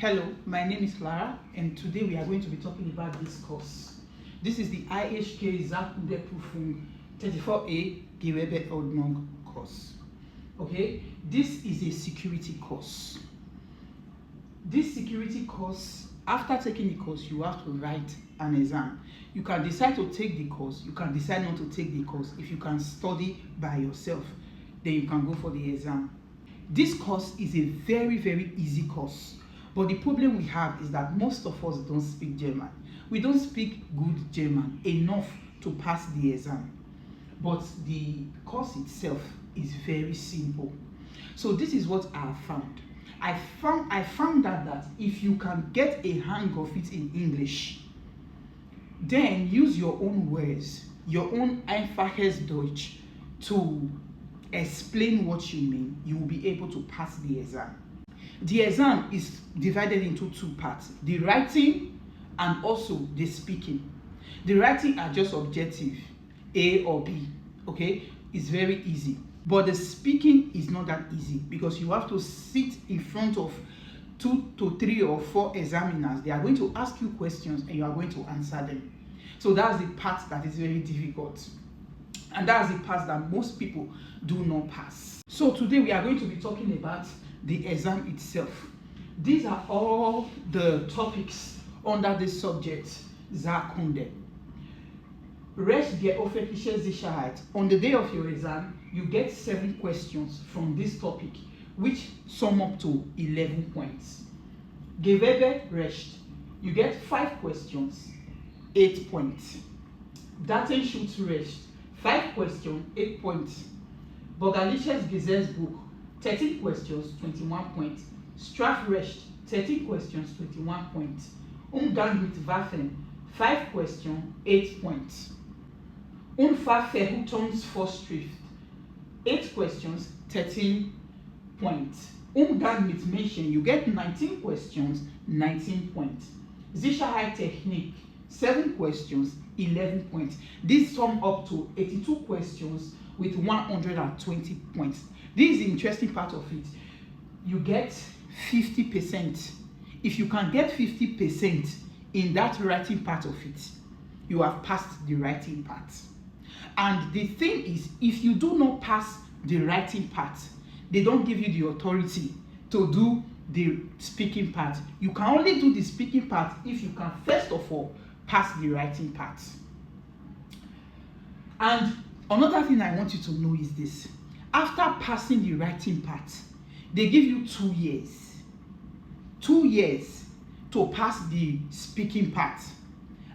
Hello, my name is Clara, and today we are going to be talking about this course. This is the IHK Zakude Prufung 34A GewO Odmong course. Okay, this is a security course. This security course, after taking the course, you have to write an exam. You can decide to take the course, you can decide not to take the course. If you can study by yourself, then you can go for the exam. This course is a very easy course. But the problem we have is that most of us don't speak German. We don't speak good German enough to pass the exam. But the course itself is very simple. So this is what I found. I found out that if you can get a hang of it in English, then use your own words, your own einfaches Deutsch to explain what you mean, you will be able to pass the exam. The exam is divided into two parts, the writing and also the speaking. The writing are just objective, A or B, okay? It's very easy. But the speaking is not that easy because you have to sit in front of 2 to 3 or 4 examiners. They are going to ask you questions and you are going to answer them. So that's the part that is very difficult. And that's the part that most people do not pass. So today we are going to be talking about the exam itself. These are all the topics under this subject, Zakunde. Recht der öffentlichen Sicherheit. On the day of your exam, you get 7 questions from this topic, which sum up to 11 points. GewO Recht, you get 5 questions, 8 points. Datenschutzrecht, 5 questions, 8 points. Bürgerliches Gesetzbuch, 13 questions, 21 points. Strafrecht, 13 questions, 21 points. Umgang mit Waffen, 5 questions, 8 points. Unfallverhütungsvorschrift, 8 questions, 13 points. Umgang mit Menschen, you get 19 questions, 19 points. Sicherheitstechnik, 7 questions, 11 points. This sum up to 82 questions with 120 points. This is the interesting part of it. You get 50%. If you can get 50% in that writing part of it, you have passed the writing part. And the thing is, if you do not pass the writing part, they don't give you the authority to do the speaking part. You can only do the speaking part if you can first of all pass the writing part. And another thing I want you to know is this. After passing the writing part, they give you 2 years. 2 years to pass the speaking part.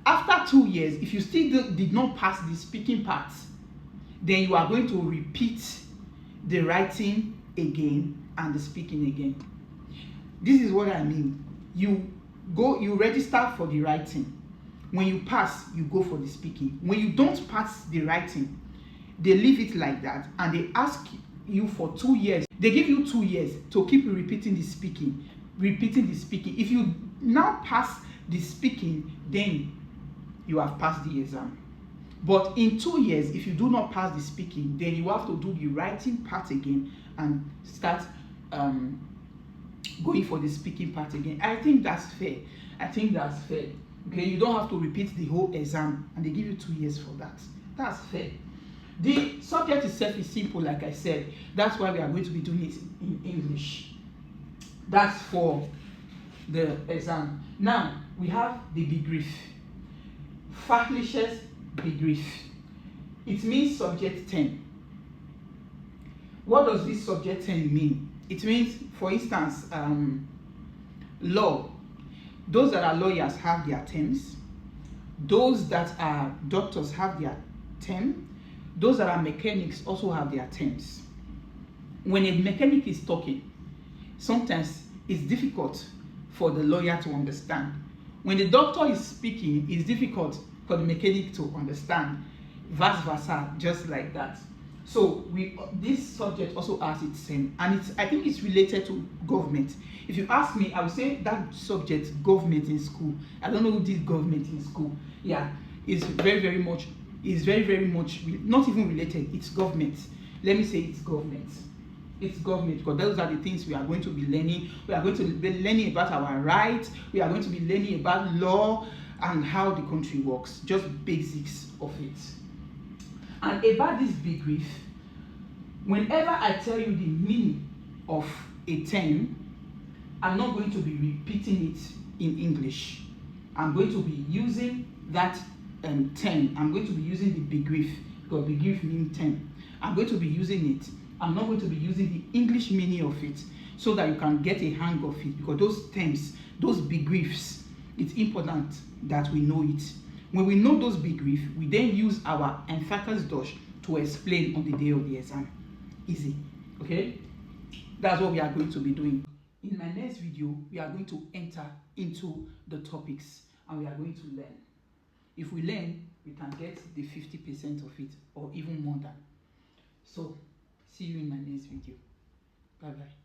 After 2 years, if you still did not pass the speaking part, then you are going to repeat the writing again and the speaking again. This is what I mean. You register for the writing. When you pass, you go for the speaking. When you don't pass the writing, they leave it like that and they ask you for 2 years. They give you 2 years to keep repeating the speaking. If you now pass the speaking, then you have passed the exam. But in 2 years, if you do not pass the speaking, then you have to do the writing part again and start going for the speaking part again. I think that's fair. Okay, you don't have to repeat the whole exam and they give you 2 years for that. That's fair. The subject itself is simple, like I said. That's why we are going to be doing it in English. That's for the exam. Now, we have the Begriff. Fachliches Begriff. It means subject 10. What does this subject 10 mean? It means, for instance, law. Those that are lawyers have their terms. Those that are doctors have their term. Those that are mechanics also have their terms. When a mechanic is talking, sometimes it's difficult for the lawyer to understand. When the doctor is speaking, it's difficult for the mechanic to understand. Vice versa, just like that. So this subject also has its same, and I think it's related to government. If you ask me, I would say that subject, government in school. I don't know who did government in school. Yeah, it's very much not even related. It's government. Let me say it's government. It's government, because those are the things we are going to be learning. We are going to be learning about our rights. We are going to be learning about law and how the country works, just basics of it. And about this big brief, whenever I tell you the meaning of a term, I'm not going to be repeating it in English. I'm going to be using that term. I'm going to be using the big brief, because big brief means term. I'm going to be using it. I'm not going to be using the English meaning of it, so that you can get a hang of it, because those terms, those big briefs, it's important that we know it. When we know those big briefs, we then use our emphasis dash to explain on the day of the exam. Easy, okay? That's what we are going to be doing. In my next video, we are going to enter into the topics and we are going to learn. If we learn, we can get the 50% of it or even more than. So, see you in my next video. Bye-bye.